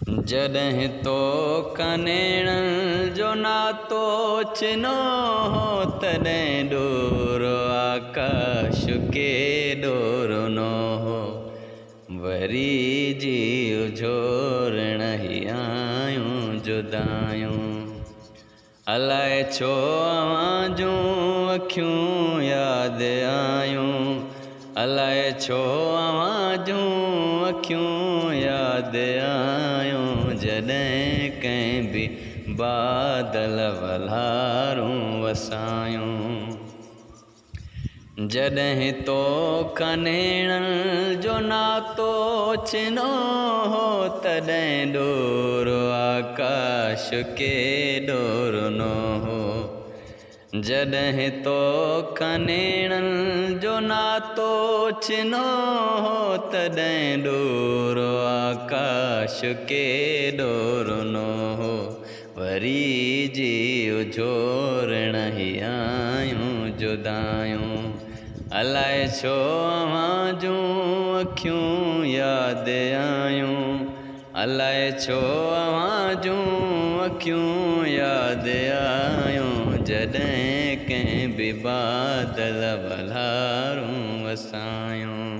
जॾहिं तो कनेण जो नातो चिनो हो, तॾहिं ॾोरो आकाश के ॾोरो न हो। वरी जीव झोरण ही आयूं जुदायूं। अलाए छो अवां जूं अखियूं यादि आयूं, अलाए छो अवां जूं अखियूं यादि आयूं। जॾहिं कंहिं बि बादल वल्हारूं वसायूं। जॾहिं तो कनेण जो नातो चिनो हो, तॾहिं ॾोरो आकाश के ॾोरो न हो। जॾहिं तो कनेण जो नातो चिनो हो, तॾहिं ॾोरो आकाश के ॾोरो न हो। वरी जीव झोरण ही आयूं जुदायूं। अलाए छो अवां जूं अखियूं यादि आयूं, अलाए छो अवां जूं अखियूं यादि आयूं। जॾहिं कंहिं बि बादल वल्हारूं वसायूं।